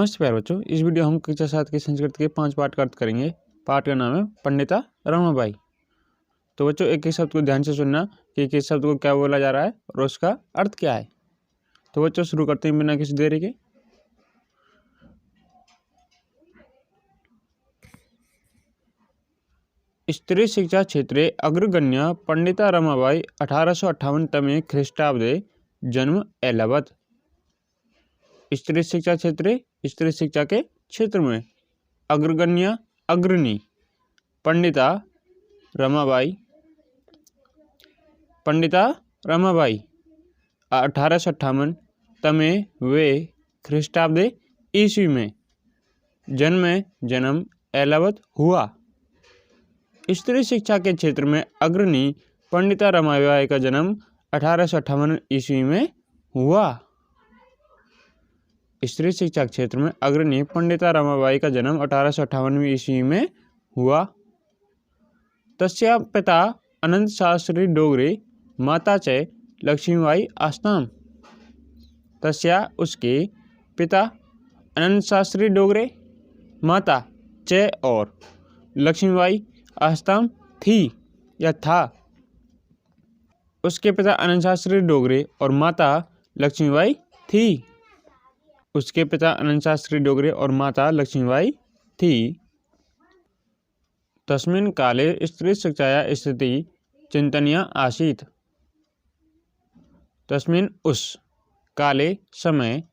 नमस्ते प्यारे बच्चों, इस वीडियो हम कक्षा 7 के संस्कृत के 5 पाठ का अर्थ करेंगे। पाठ का नाम है पंडिता रमाबाई। तो बच्चों एक एक शब्द को ध्यान से सुनना कि एक एक शब्द को क्या बोला जा रहा है और उसका अर्थ क्या है। तो बच्चों शुरू करते हैं बिना किसी देरी के। स्त्री शिक्षा क्षेत्रे अग्रगण्य पंडिता रमाबाई 1858 तमे ख्रीष्टाब्दे जन्म एलावत। स्त्री शिक्षा क्षेत्र, स्त्री शिक्षा के क्षेत्र में अग्रगण्य अग्रणी पंडिता रमाबाई 1858 तमे वे ख्रीष्टाब्दे ईस्वी में जन्म एलावत हुआ। स्त्री शिक्षा के क्षेत्र में अग्रणी पंडिता रमाबाई का जन्म 1858 ईस्वी में हुआ। स्त्री शिक्षा क्षेत्र में अग्रणी पंडिता रमाबाई का जन्म 1858 ईस्वी में हुआ। तस्या पिता अनंत शास्त्री डोगरे, माता च लक्ष्मीबाई आस्ताम। तस्या उसके पिता अनंत शास्त्री डोगरे, माता च और लक्ष्मीबाई आस्ताम थी या था। उसके पिता अनंत शास्त्री डोगरे और माता लक्ष्मीबाई थी। उसके पिता अनंत शास्त्री डोगरे और माता लक्ष्मीबाई थी। तस्मिन् काले स्त्री शिक्षाया स्थिति चिंतनीय आसीत्। तस्मिन् उस काले समय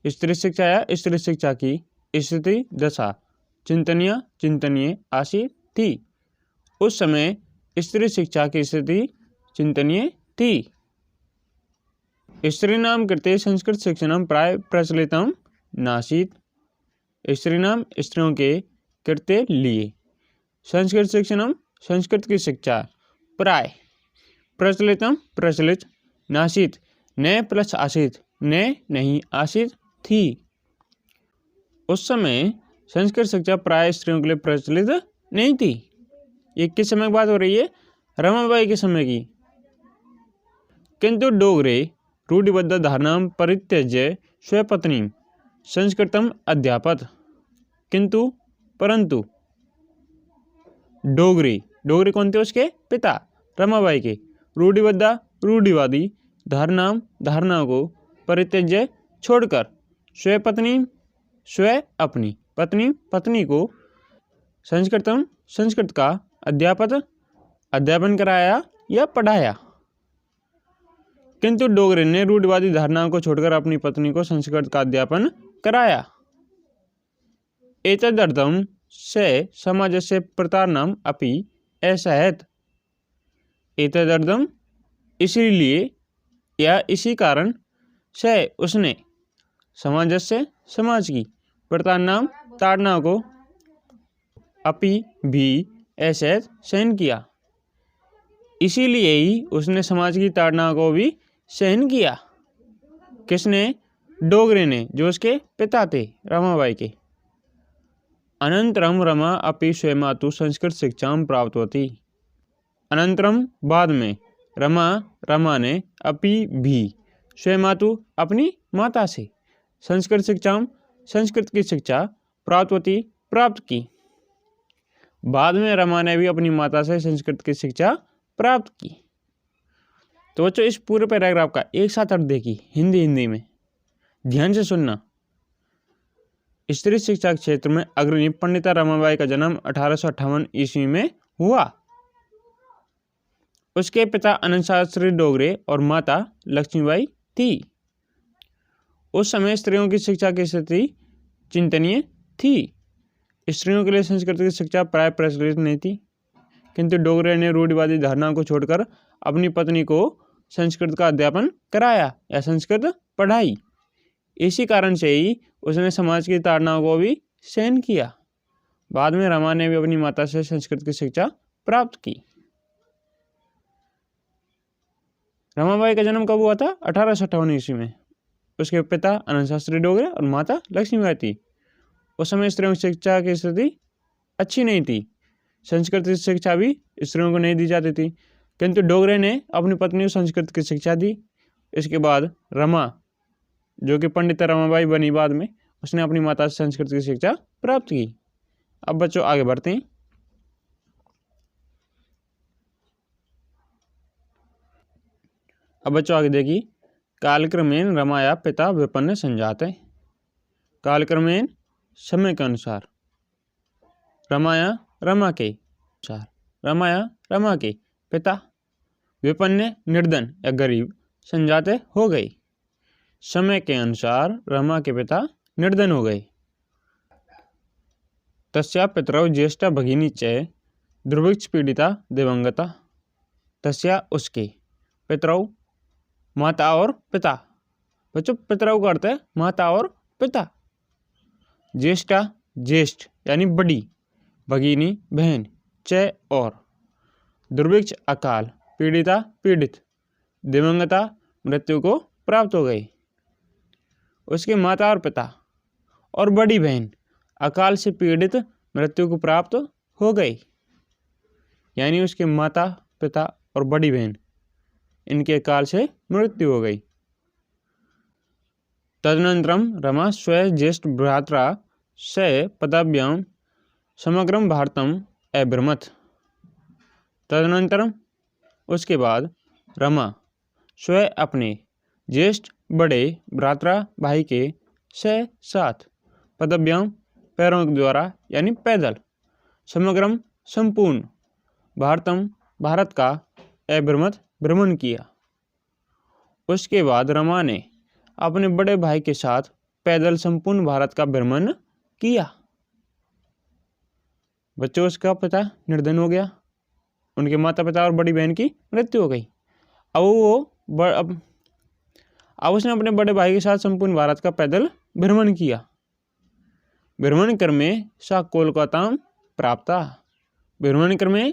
स्त्री शिक्षाया स्त्री शिक्षा की स्थिति दशा चिंतनीय आसीत् थी। उस समय स्त्री शिक्षा की स्थिति चिंतनीय थी। स्त्रीणां कृते संस्कृत शिक्षणं प्राय प्रचलितं नासीत्। स्त्रीणां स्त्रियों के कृते लिए संस्कृत शिक्षणं संस्कृत की शिक्षा प्राय प्रचलितं प्रचलित नासीत् न प्लस आसीत् न नहीं आसीत् थी। उस समय संस्कृत शिक्षा प्राय स्त्रियों के लिए प्रचलित नहीं थी। ये किस समय की बात हो रही है? रमाबाई के समय की। किंतु डोगरे रूढ़िबद्ध धारणां परित्यज्य स्वपत्नीं संस्कृतम् अध्यापत्। किंतु परंतु डोगरे कौन थे? उसके पिता रमाबाई के। रूढ़िवादी धारणाओं को परित्यज्य छोड़कर अपनी पत्नी को संस्कृत का अध्यापन कराया या पढ़ाया। किंतु डोगरे ने रूढ़िवादी धारणाओं को छोड़कर अपनी पत्नी को संस्कृत का अध्यापन कराया। एतदर्थं से समाजस्य प्रतारणाम् अपि असहत। एतदर्थं इसलिए या इसी कारण से उसने समाज की ताड़नाओं को अपि भी असहत सहन किया। इसीलिए ही उसने समाज की ताड़नाओं को भी सहन किया। किसने? डोगरे ने, जो उसके पिता थे रमाबाई के। अनंतरम रमा अपि स्वयमातु संस्कृत शिक्षां प्राप्तवती। अनंतरम बाद में रमा ने अपि भी स्वयमातु अपनी माता से संस्कृत की शिक्षा प्राप्त की। बाद में रमा ने भी अपनी माता से संस्कृत की शिक्षा प्राप्त की। तो बच्चों इस पूरे पैराग्राफ का एक साथ अर्थ देखिए हिंदी में, ध्यान से सुनना। स्त्री शिक्षा क्षेत्र में अग्रणी पंडिता रमाबाई का जन्म 1858 ईस्वी में हुआ। उसके पिता अनंत शास्त्री डोगरे और माता लक्ष्मीबाई थी। उस समय स्त्रियों की शिक्षा की स्थिति चिंतनीय थी। स्त्रियों के लिए संस्कृत की शिक्षा प्राय प्रचलित नहीं थी। किंतु डोगरे ने रूढ़िवादी धारणाओं को छोड़कर अपनी पत्नी को संस्कृत का अध्यापन कराया या संस्कृत पढ़ाई। इसी कारण से ही उसने समाज की ताड़नाओं को भी सहन किया। बाद में रमा ने भी अपनी माता से संस्कृत की शिक्षा प्राप्त की। रमाबाई का जन्म कब हुआ था? 1858 ईस्वी में। उसके पिता अनंत शास्त्री डोगरे और माता लक्ष्मीबाई थी। उस समय स्त्रियों की शिक्षा की स्थिति अच्छी नहीं थी। संस्कृत की शिक्षा भी स्त्रियों को नहीं दी जाती थी। किंतु डोगरे ने अपनी पत्नी को संस्कृत की शिक्षा दी। इसके बाद रमा जो कि पंडित रमाबाई बनी बाद में, उसने अपनी माता से संस्कृत की शिक्षा प्राप्त की। अब बच्चों आगे बढ़ते हैं। अब बच्चों आगे देखिए, कालक्रमेण रमाया पिता विपन्न संजाते। कालक्रमेण समय के अनुसार, रमाया रमा के अनुसार, रमाया रमा के पिता विपन्न निर्धन या गरीब संजाते हो गए। समय के अनुसार रमा के पिता निर्धन हो गए। तस्या पितरौ ज्येष्ठा भगिनी च दुर्भिक्ष पीड़िता दिवंगता। तस्या उसके, पितरौ माता और पिता। बच्चों पितरौ का अर्थ है माता और पिता। ज्येष्ठा ज्येष्ठ यानी बड़ी, भगिनी बहन, च और, दुर्भिक्ष अकाल, पीड़िता पीड़ित, दिवंगता मृत्यु को प्राप्त हो गई। उसके माता और पिता और बड़ी बहन अकाल से पीड़ित मृत्यु को प्राप्त हो गई। यानी उसके माता पिता और बड़ी बहन इनके अकाल से मृत्यु हो गई। तदनंतरम रमा स्व ज्येष्ठ भ्रात्रा स पदाभ्याम समग्रम भारतम अभ्रमत। तदनंतरम उसके बाद रमा स्वयं अपने ज्येष्ठ बड़े भ्रात्रा भाई के साथ पदभ्याम पैरों के द्वारा यानी पैदल, समग्रम संपूर्ण, भारतम भारत का अभ्रमत भ्रमण किया। उसके बाद रमा ने अपने बड़े भाई के साथ पैदल संपूर्ण भारत का भ्रमण किया। बच्चों उसका पिता निर्धन हो गया, उनके माता पिता और बड़ी बहन की मृत्यु हो गई। अब उसने अपने बड़े भाई के साथ संपूर्ण भारत का पैदल भ्रमण किया। भ्रमण क्रमे सा कोलकाता प्राप्ता। भ्रमण क्रमे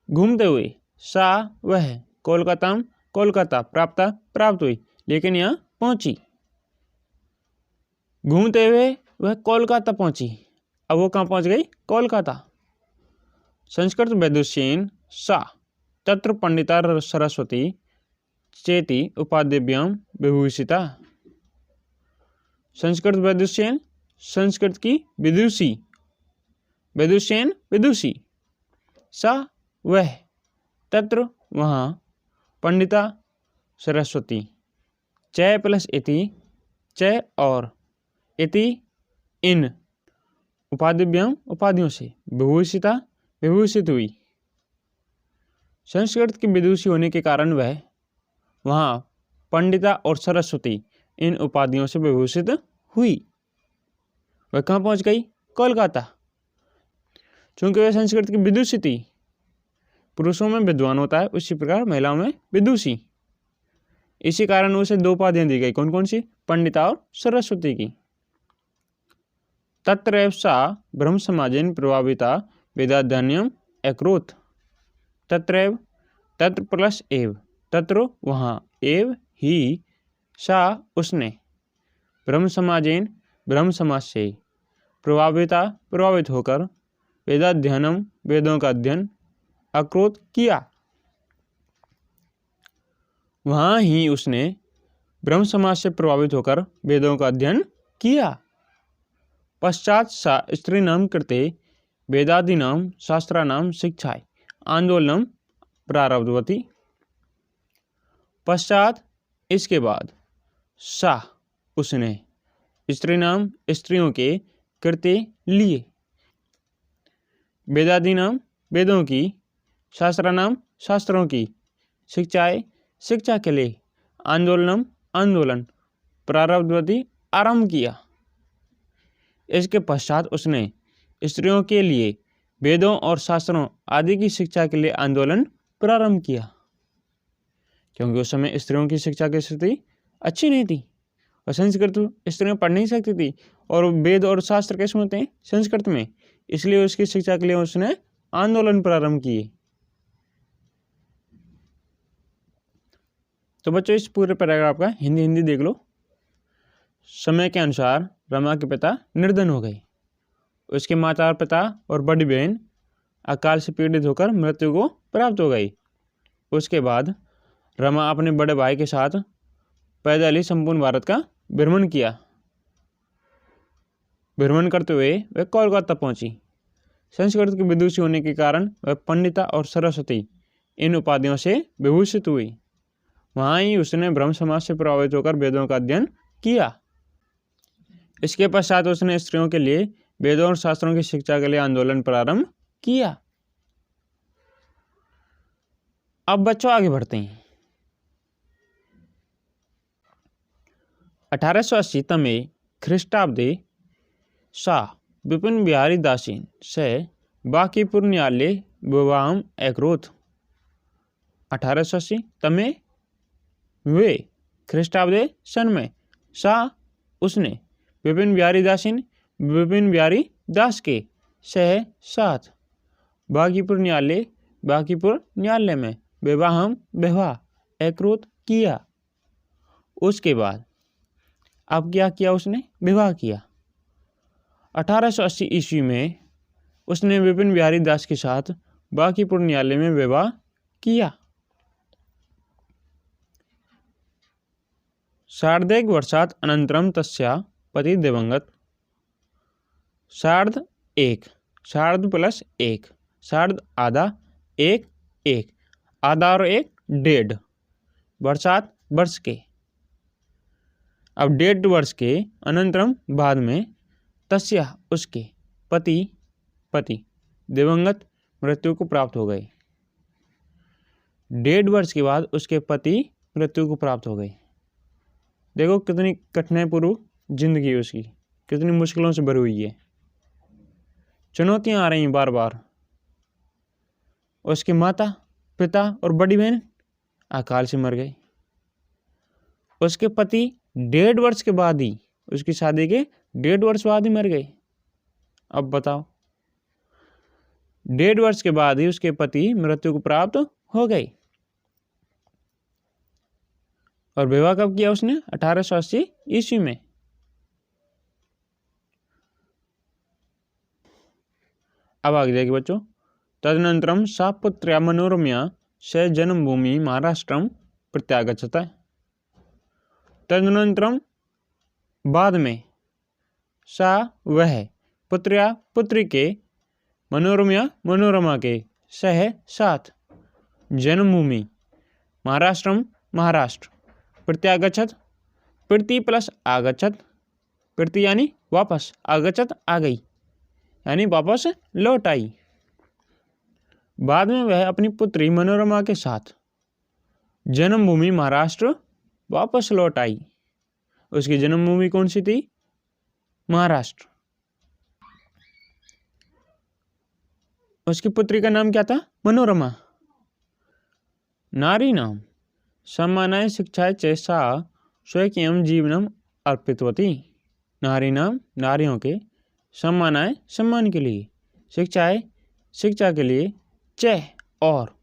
घूमते हुए सा वह कोलकाता प्राप्त हुई, लेकिन यहाँ पहुंची। घूमते हुए वह कोलकाता पहुंची। अब वो कहाँ पहुंच गई? कोलकाता। संस्कृत वैदुष्येन सा तत्र पंडिता सरस्वती चेति उपाध्यभ्याम विभूषिता। संस्कृत वैदुष्येन संस्कृत की विदुषी, वैदुष्येन विदुषी, सा वह, तत्र वहाँ, पंडिता सरस्वती, च प्लस इति, च और, इति इन, उपाधिभ्याम उपाधियों से, विभूषिता विभूषित हुई। संस्कृत की विदुषी होने के कारण वह वहाँ पंडिता और सरस्वती इन उपाधियों से विभूषित हुई। वह कहाँ पहुँच गई? कोलकाता। चूंकि वह संस्कृत की विदुषी थी, पुरुषों में विद्वान होता है उसी प्रकार महिलाओं में विदुषी, इसी कारण उसे 2 उपाधियां दी गई। कौन कौन सी? पंडिता और सरस्वती की। तत्रैव सा ब्रह्म समाजेन प्रभाविता वेदाध्ययनम अकरोत्। तत्रैव, तत्र प्लस एव, तत्र वहाँ, एव ही, सा उसने, ब्रह्म समाजेन ब्रह्म समाज से, प्रभावित होकर, वेदाध्ययनम वेदों का अध्ययन, अकरोत् किया। वहाँ ही उसने ब्रह्म समाज से प्रभावित होकर वेदों का अध्ययन किया। पश्चात सा स्त्री नाम कृते वेदादीनाम शास्त्राणाम शिक्षाय आंदोलनम प्रारब्धवती। पश्चात इसके बाद सा उसने स्त्री नाम स्त्रियों के कृते लिए, वेदादीनाम वेदों की, शास्त्राणाम शास्त्रों की, शिक्षाएं शिक्षा के लिए, आंदोलनम आंदोलन, प्रारब्धवती आरंभ किया। इसके पश्चात उसने स्त्रियों के लिए वेदों और शास्त्रों आदि की शिक्षा के लिए आंदोलन प्रारंभ किया, क्योंकि उस समय स्त्रियों की शिक्षा की स्थिति अच्छी नहीं थी और संस्कृत स्त्रियां पढ़ नहीं सकती थी, और वेद और शास्त्र कैसे होते हैं? संस्कृत में। इसलिए उसकी शिक्षा के लिए उसने आंदोलन प्रारंभ किए। तो बच्चों इस पूरे पैराग्राफ का हिंदी देख लो। समय के अनुसार रमा के पिता निर्धन हो गए, उसके माता और पिता और बड़ी बहन अकाल से पीड़ित होकर मृत्यु को प्राप्त हो गई। उसके बाद रमा अपने बड़े भाई के साथ पैदल ही संपूर्ण भारत का भ्रमण किया। भ्रमण करते हुए वह कोलकाता पहुंची। संस्कृत की विदुषी होने के कारण वह पंडिता और सरस्वती इन उपाधियों से विभूषित हुई। वहाँ ही उसने ब्रह्म समाज से प्रभावित होकर वेदों का अध्ययन किया। इसके पश्चात उसने स्त्रियों के लिए वेदों और शास्त्रों की शिक्षा के लिए आंदोलन प्रारंभ किया। अब बच्चों आगे बढ़ते हैं। 1880 तमे ख्रीष्टाब्दे शाह विपिन बिहारी दासीन से बांकीपुर न्यायालय विवाहम अकरोत्। 1880 तमे वे ख्रीष्टाब्दे सन में शाह उसने विपिन बिहारी दास के सह साथ बांकीपुर न्यायालय में विवाह अकरोत् किया। उसके बाद अब क्या किया? उसने विवाह किया। 1880 ईस्वी में उसने विपिन बिहारी दास के साथ बांकीपुर न्यायालय में विवाह किया। सार्धैक वर्षात् अनंतरम तस्या पति दिवंगत। सार्ध एक, सार्ध प्लस एक, सार्ध आधा, एक, आधा और एक 1.5, वर्षात् वर्ष के। अब 1.5 वर्ष के अनंतरम बाद में तस्या उसके पति दिवंगत मृत्यु को प्राप्त हो गए। 1.5 वर्ष के बाद उसके पति मृत्यु को प्राप्त हो गए। देखो कितनी कठिनाई पूर्व जिंदगी उसकी, कितनी मुश्किलों से भरी हुई है, चुनौतियां आ रही हैं बार बार। उसके माता पिता और बड़ी बहन अकाल से मर गए। उसके पति 1.5 वर्ष के बाद ही, उसकी शादी के 1.5 वर्ष बाद ही मर गए। अब बताओ, 1.5 वर्ष के बाद ही उसके पति मृत्यु को प्राप्त हो गए। और विवाह कब किया उसने? 1880 ईस्वी में। अब आगे देखिए बच्चों। तदनंतरम सा पुत्र्या मनोरम्या से जन्मभूमि महाराष्ट्रम प्रत्यागच्छत। तदनंतरम बाद में सा वह पुत्री के मनोरमा के सह साथ जन्मभूमि महाराष्ट्र प्रत्यागच्छत। प्रति प्लस आगच्छत, प्रति यानी वापस, आगच्छत आ गई यानी वापस लौट आई। बाद में वह अपनी पुत्री मनोरमा के साथ जन्मभूमि महाराष्ट्र वापस लौट आई। उसकी जन्मभूमि कौन सी थी? महाराष्ट्र। उसकी पुत्री का नाम क्या था? मनोरमा। नारी नाम सम्मानाय शिक्षाय च सा स्वकीयं जीवनम अर्पितवती। नारी नाम नारियों के, सम्मानाय सम्मान के लिए, शिक्षाय शिक्षा के लिए, च और,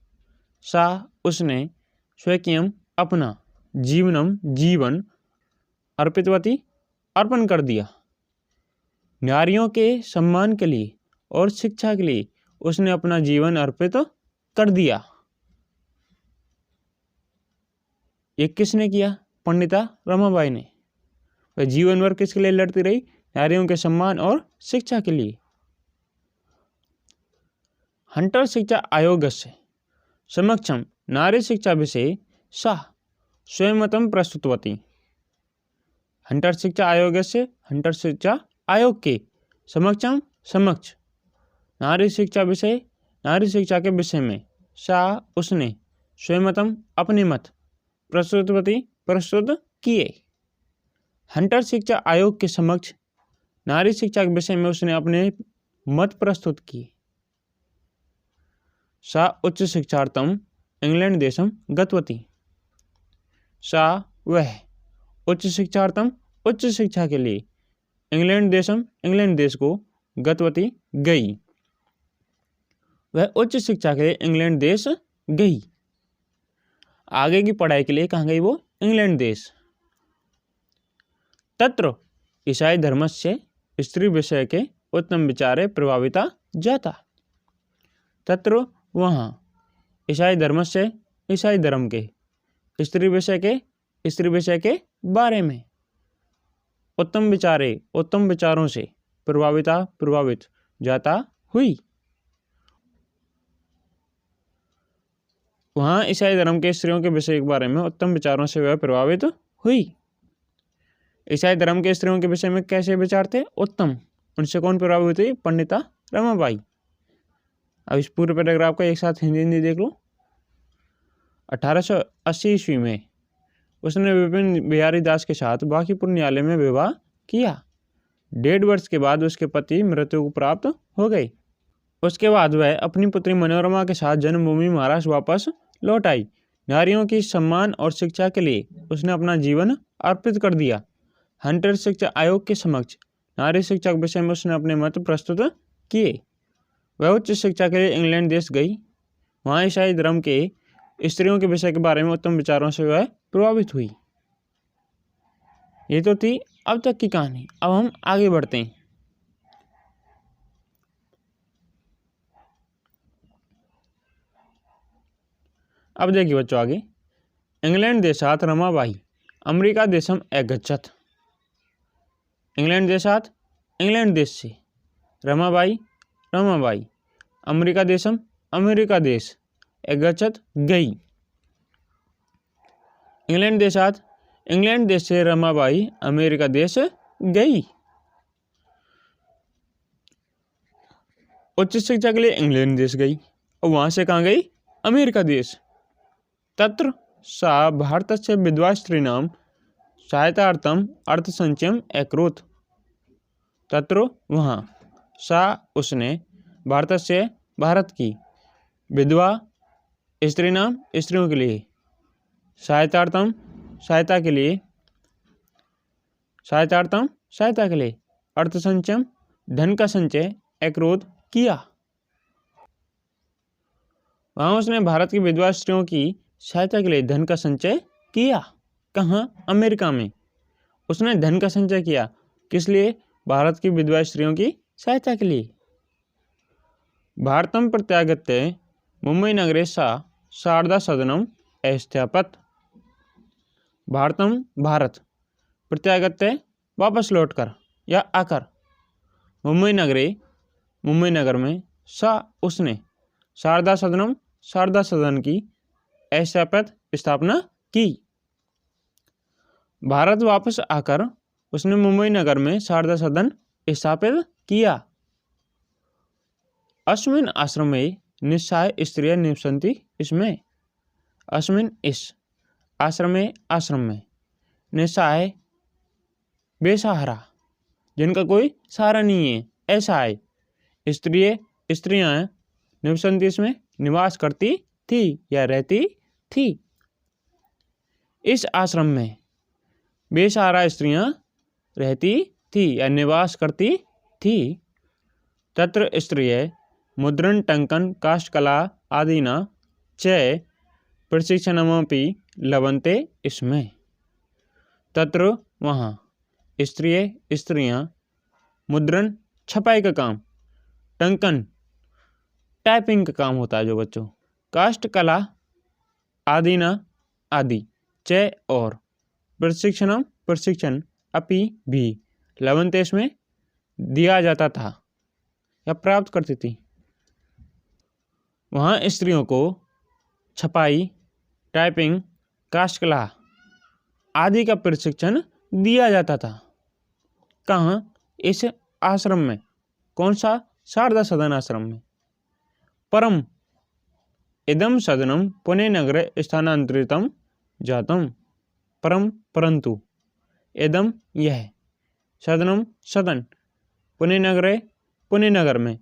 सा उसने, स्वकीयम अपना, जीवनम जीवन, अर्पितवती अर्पण कर दिया। नारियों के सम्मान के लिए और शिक्षा के लिए उसने अपना जीवन अर्पित कर दिया। ये किसने किया? पंडिता रमाबाई ने। वह जीवन भर किसके लिए लड़ती रही? नारियों के सम्मान और शिक्षा के लिए। हंटर शिक्षा आयोग से समक्षम नारी शिक्षा विषय सा स्वयंमतम प्रस्तुतवती। हंटर शिक्षा आयोग के समक्ष नारी शिक्षा के विषय में सा उसने स्वयंमतम अपने मत प्रस्तुत किए। हंटर शिक्षा आयोग के समक्ष नारी शिक्षा के विषय में उसने अपने मत प्रस्तुत किए। सा उच्च शिक्षार्थम इंग्लैंड देशम गतवती। सा वह उच्च शिक्षार्थम उच्च शिक्षा के लिए इंग्लैंड देश को गतवती गई। वह उच्च शिक्षा के लिए इंग्लैंड देश गई। आगे की पढ़ाई के लिए कहाँ गई वो? इंग्लैंड देश। तत्र ईसाई धर्म से स्त्री विषय के उत्तम विचारे प्रभाविता जाता। तत्र वहाँ ईसाई धर्म से ईसाई धर्म के स्त्री विषय के बारे में उत्तम विचारे उत्तम विचारों से, प्रभावित जाता हुई। वहाँ ईसाई धर्म के स्त्रियों के विषय के बारे में उत्तम विचारों से वह प्रभावित हुई। ईसाई धर्म के स्त्रियों के विषय में कैसे विचार थे? उत्तम। उनसे कौन प्रभावित हुई? पंडिता रमाबाई। अब इस पूरे पैराग्राफ का एक साथ हिंदी देख लो। 1880 ईस्वी में उसने विपिन बिहारी दास के साथ बांकीपुर न्यायालय में विवाह किया। 1.5 वर्ष के बाद उसके पति मृत्यु को प्राप्त हो गए। उसके बाद वह अपनी पुत्री मनोरमा के साथ जन्मभूमि महाराष्ट्र वापस लौट आई। नारियों की सम्मान और शिक्षा के लिए उसने अपना जीवन अर्पित कर दिया। हंटर शिक्षा आयोग के समक्ष नारी शिक्षा के विषय में उसने अपने मत प्रस्तुत किए। वह उच्च शिक्षा के लिए इंग्लैंड देश गई। वहाँ ईसाई धर्म के स्त्रियों के विषय के बारे में उत्तम विचारों से वह प्रभावित हुई। ये तो थी अब तक की कहानी। अब हम आगे बढ़ते हैं। अब देखिए बच्चों आगे। इंग्लैंड देशात रमाबाई अमेरिका देशम अगच्छत। इंग्लैंड देशात इंग्लैंड देश से, रमाबाई अमेरिका देशम अमेरिका देश, अगच्छत गई। इंग्लैंड देशात इंग्लैंड देश से रमाबाई अमेरिका देश गई। उच्च शिक्षा के लिए इंग्लैंड देश गई और वहां से कहाँ गई? अमेरिका देश। तत्र सा भारतस्य विधवा स्त्रीणां सहायतार्थम अर्थसंचयम अकरोत्। तत्र वहाँ, सा उसने, भारतस्य भारत की, विधवा स्त्रीणां स्त्रियों के लिए, सहायतार्थम सहायता के लिए, अर्थसंचयम धन का संचय, अकरोत् किया। वहाँ उसने भारत की विधवा स्त्रियों की सहायता के लिए धन का संचय किया। कहाँ? अमेरिका में उसने धन का संचय किया। किस लिए? भारत की विधवा स्त्रियों की सहायता के लिए। भारतम प्रत्यागत्य मुंबई नगरे सा शारदा सदनम अस्थापत। भारतम भारत, प्रत्यागत्य वापस लौटकर या आकर, मुंबई नगर में, सा उसने, शारदा सदन की स्थापना की। भारत वापस आकर उसने मुंबई नगर में शारदा सदन स्थापित किया। अस्मिन् आश्रमे निस्सहाय स्त्रियः निवसन्ति। इसमें, अस्मिन् इस, आश्रम में, निस्सहाय बेसहारा, जिनका कोई सहारा नहीं है, ऐसा है, स्त्रियां निवसन्ति इसमें निवास करती थी या रहती थी। इस आश्रम में बेसहारा स्त्रियां रहती थी या निवास करती थी। तत्र स्त्रियः मुद्रण टंकन काष्ठकला आदिना च प्रशिक्षणमपि लभन्ते। इसमें, तत्र वहाँ, स्त्रियां मुद्रण छपाई का काम, टंकन टाइपिंग का काम होता है जो बच्चों, काष्ठकला आदिना आदि, च और, प्रशिक्षण अपि भी, लभन्ते इसमें दिया जाता था या प्राप्त करती थी। वहाँ स्त्रियों को छपाई, टाइपिंग, काष्ठकला आदि का प्रशिक्षण दिया जाता था। कहाँ? इस आश्रम में। कौन सा? शारदा सदन आश्रम में। परम इदम सदनम पुणे नगरे स्थानांतरितम जातम। परम परंतु, इदम यह, सदनम सदन, पुणे नगर में,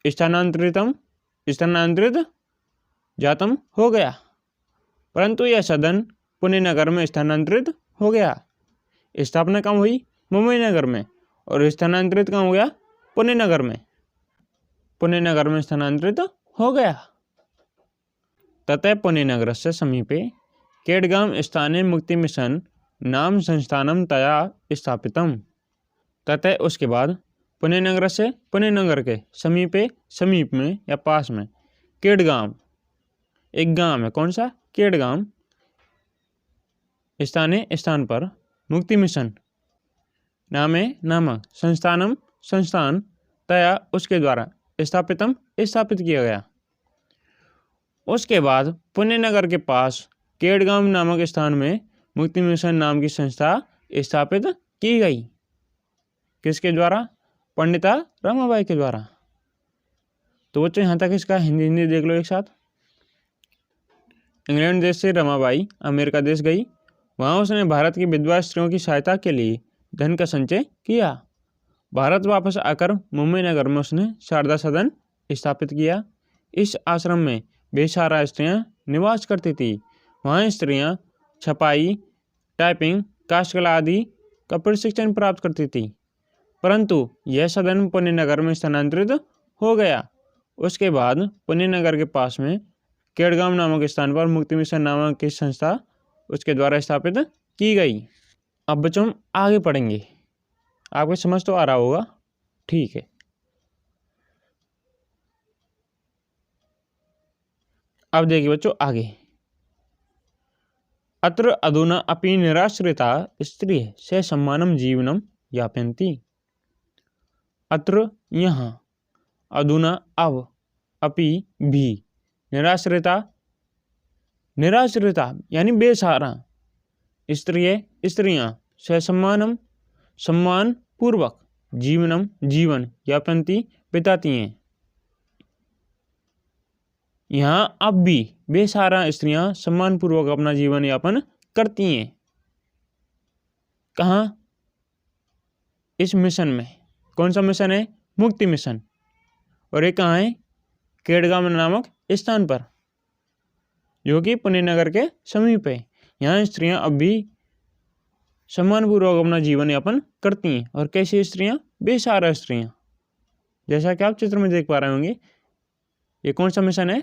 स्थानांतरित जातम हो गया। परंतु यह सदन पुणे नगर में स्थानांतरित हो गया। स्थापना कहाँ हुई? मुंबई नगर में, और स्थानांतरित कहाँ हो गया? पुणे नगर में स्थानांतरित हो गया। ततः पुणे नगरस्य समीपे केडगाम स्थाने मुक्ति मिशन नाम संस्थानम तया स्थापितम। ततः उसके बाद पुणे नगर के समीप में या पास में, केडगाम एक गांव है। कौन सा? केडगाम स्थान पर मुक्ति मिशन नामे नामक संस्थानम संस्थान तया उसके द्वारा स्थापितम स्थापित किया गया। उसके बाद पुणे नगर के पास केडगांव नामक स्थान में मुक्ति मिशन नाम की संस्था स्थापित की गई। किसके द्वारा? पंडिता रमाबाई के द्वारा। तो बच्चों यहाँ तक इसका हिंदी देख लो एक साथ। इंग्लैंड देश से रमाबाई अमेरिका देश गई। वहाँ उसने भारत की विधवा स्त्रियों की सहायता के लिए धन का संचय किया। भारत वापस आकर मुंबई नगर में उसने शारदा सदन स्थापित किया। इस आश्रम में बेसहारा स्त्रियाँ निवास करती थी। वहाँ स्त्रियाँ छपाई, टाइपिंग, काष्ठकला आदि का प्रशिक्षण प्राप्त करती थी। परंतु यह सदन पुणे नगर में स्थानांतरित हो गया। उसके बाद पुणे नगर के पास में केडगांव नामक स्थान पर मुक्ति मिशन नामक की संस्था उसके द्वारा स्थापित की गई। अब बच्चों हम आगे पढ़ेंगे। आपको समझ तो आ रहा होगा, ठीक है। अब देखिए बच्चों आगे। अत्र अधुना अपि निराश्रिता स्त्री से सम्मानम जीवनम यापयन्ति। अत्र यहाँ, अधुना अब, अपि भी, निराश्रिता यानी बेसहारा, स्त्रियां से सम्मानम सम्मान पूर्वक जीवनम जीवन यापयन्ति बिताती हैं। यहाँ अब भी बेसहारा स्त्रियां सम्मान पूर्वक अपना जीवन यापन करती हैं। कहाँ? इस मिशन में। कौन सा मिशन है? मुक्ति मिशन। और ये कहाँ है? केडगांव नामक स्थान पर, जो कि पुणे नगर के समीप है। यहाँ स्त्रियां अब भी सम्मानपूर्वक अपना जीवन यापन करती हैं। और कैसी स्त्रियां? बेसहारा स्त्रियां। जैसा कि आप चित्र में देख पा रहे होंगे, ये कौन सा मिशन है?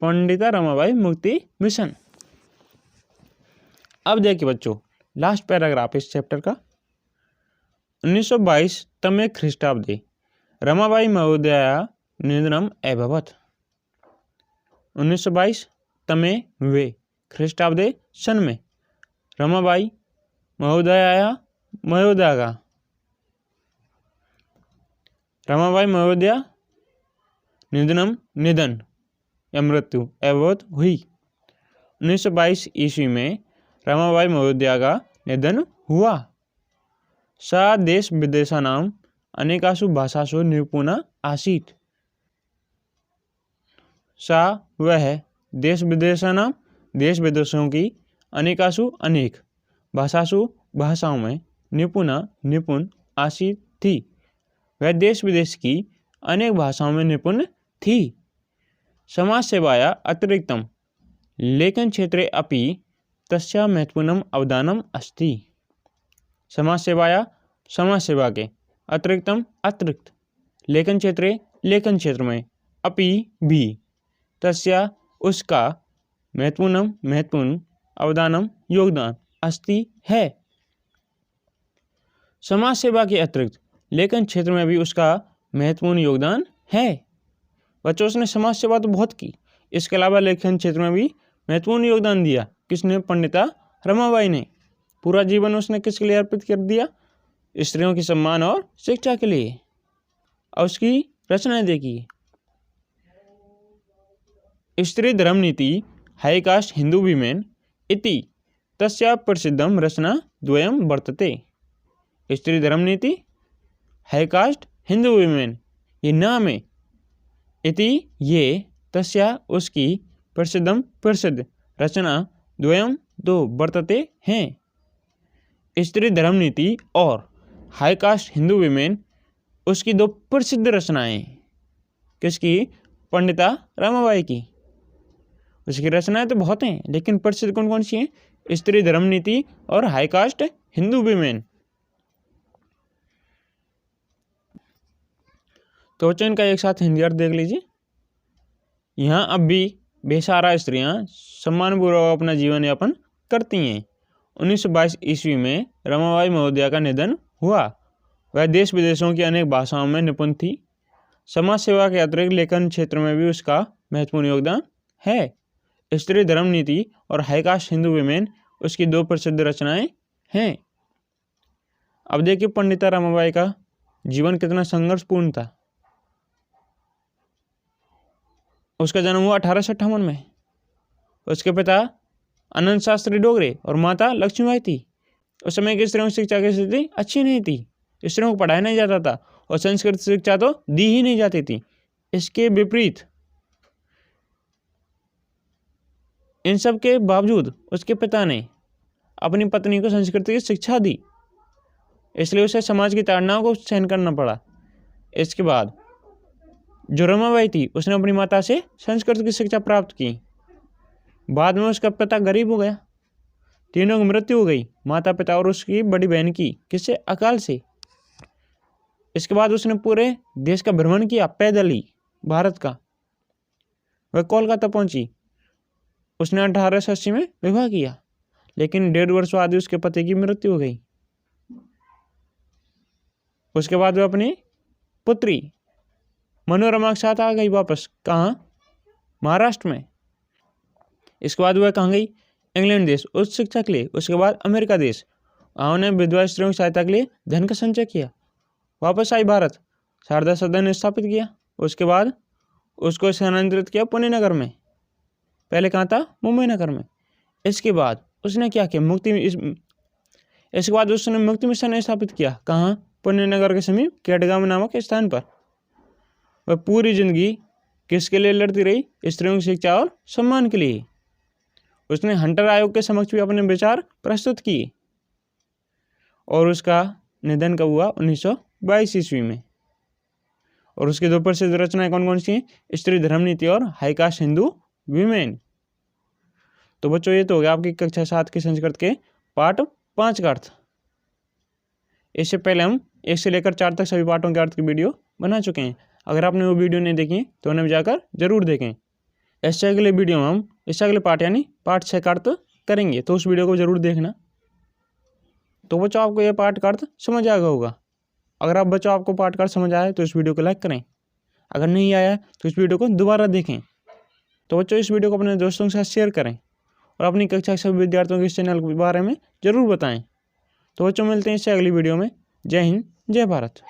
पंडिता रमाबाई मुक्ति मिशन। अब देखिए बच्चों लास्ट पैराग्राफ इस चैप्टर का। 1922 तमे ख्रीष्टाब्दे रमाबाई महोदया निधनम अभवत्। 1922 तमे वे ख्रीष्टाब्दे सन में रमाबाई महोदया निधन या मृत्यु अभवत् हुई। 1922 ईस्वी में रमाबाई महोदया का निधन हुआ। सा देश विदेशानां अनेकासु भाषासु निपुणा आसीत्। सा वह देश विदेशों की अनेकासु अनेक भाषाओं में निपुण आसीत् थी। वह देश विदेश की अनेक भाषाओं में निपुण थी। समाज सेवाया अतिरिक्तम लेखन क्षेत्रे अपि तस्या महत्वपूर्णम अवदानम अस्ति। समाज सेवा के अतिरिक्त लेखन क्षेत्र में अपि भी तस्या उसका महत्वपूर्ण अवदानम योगदान अस्ति है। समाज सेवा के अतिरिक्त लेखन क्षेत्र में भी उसका महत्वपूर्ण योगदान है। बच्चों उसने समाज सेवा तो बहुत की, इसके अलावा लेखन क्षेत्र में भी महत्वपूर्ण योगदान दिया। किसने? पंडिता रमाबाई ने। पूरा जीवन उसने किसके लिए अर्पित कर दिया? स्त्रियों की सम्मान और शिक्षा के लिए। और उसकी रचनाएं देखिए। स्त्री धर्म नीति हाई कास्ट हिंदू विमेन इति तस्या प्रसिद्धम रचना द्वयम वर्तते। स्त्री धर्म नीति हाई कास्ट हिंदू विमेन, ये नाम है। इति ये तस्या उसकी प्रसिद्ध रचना द्वयम दो वर्तते हैं। स्त्री धर्म नीति और हाई कास्ट हिंदू विमेन उसकी दो प्रसिद्ध रचनाएं। किसकी? पंडिता रमाबाई की। उसकी रचनाएं तो बहुत हैं, लेकिन प्रसिद्ध कौन कौन सी हैं? स्त्री धर्म नीति और हाई कास्ट हिंदू विमेन। तो बच्चों इनका एक साथ हिंदी अर्थ देख लीजिए। यहाँ अब भी बेसहारा स्त्रियाँ सम्मानपूर्वक अपना जीवन यापन करती हैं। 1922 ईस्वी में रमाबाई महोदया का निधन हुआ। वह देश विदेशों की अनेक भाषाओं में निपुण थी। समाज सेवा के अतिरिक्त लेखन क्षेत्र में भी उसका महत्वपूर्ण योगदान है। स्त्री धर्म नीति और हाई कास्ट हिंदू विमेन उसकी दो प्रसिद्ध रचनाएं हैं। अब देखिए पंडिता रमाबाई का जीवन कितना संघर्षपूर्ण था। उसका जन्म हुआ 1858 में। उसके पिता अनंत शास्त्री डोगरे और माता लक्ष्मीबाई थी। उस समय की स्त्रियों की शिक्षा की स्थिति अच्छी नहीं थी, स्त्रियों को पढ़ाया नहीं जाता था और संस्कृत शिक्षा तो दी ही नहीं जाती थी। इसके विपरीत इन सब के बावजूद उसके पिता ने अपनी पत्नी को संस्कृत की शिक्षा दी, इसलिए उसे समाज की ताड़नाओं को सहन करना पड़ा। इसके बाद जो रमाबाई थी उसने अपनी माता से संस्कृत की शिक्षा प्राप्त की। बाद में उसका पिता गरीब हो गया, तीनों की मृत्यु हो गई, माता पिता और उसकी बड़ी बहन की। किससे? अकाल से। इसके बाद उसने पूरे देश का भ्रमण किया पैदल ही, भारत का। वह कोलकाता पहुंची। उसने 1880 में विवाह किया, लेकिन 1.5 वर्ष बाद उसके पति की मृत्यु हो गई। उसके बाद वह अपनी पुत्री मनोरमा के साथ आ गई वापस। कहाँ? महाराष्ट्र में। इसके बाद वह कहाँ गई? इंग्लैंड देश उच्च शिक्षा के लिए। उसके बाद अमेरिका देश, उन्होंने विधवा स्त्रियों की सहायता के लिए धन का संचय किया। वापस आई भारत, शारदा सदन स्थापित किया। उसके बाद उसको स्थानांतरित किया पुणे नगर में। पहले कहाँ था? मुंबई नगर में। इसके बाद उसने क्या किया? इसके बाद उसने मुक्ति मिशन स्थापित किया। कहाँ? पुणे नगर के समीप केडगांव नामक स्थान पर। वह पूरी जिंदगी किसके लिए लड़ती रही? स्त्रियों की शिक्षा और सम्मान के लिए। उसने हंटर आयोग के समक्ष भी अपने विचार प्रस्तुत किए और उसका निधन कब हुआ? 1922 ईस्वी में। और उसकी 2 प्रसिद्ध रचनाएं कौन कौन सी हैं? स्त्री धर्म नीति और हाई कास्ट हिंदू वीमेन। तो बच्चों, ये तो हो गया आपकी कक्षा 7 के संस्कृत के पाठ 5 का अर्थ। इससे पहले हम 1 से लेकर 4 तक सभी पाठों के अर्थ की वीडियो बना चुके हैं। अगर आपने वो वीडियो नहीं देखी तो उन्हें जाकर जरूर देखें। इससे अगले वीडियो में हम इससे अगले पाठ यानी पाठ 6 का अर्थ करेंगे, तो उस वीडियो को जरूर देखना। तो बच्चों, आपको यह पाठ का अर्थ समझ आ गया होगा। अगर आप बच्चों आपको पाठ का अर्थ समझ आया तो इस वीडियो को लाइक करें। अगर नहीं आया तो इस वीडियो को दोबारा देखें। तो बच्चों, इस वीडियो को अपने दोस्तों के साथ शेयर करें और अपनी कक्षा के सभी विद्यार्थियों को इस चैनल के बारे में जरूर बताएं। तो बच्चों, मिलते हैं इससे अगली वीडियो में। जय हिंद, जय भारत।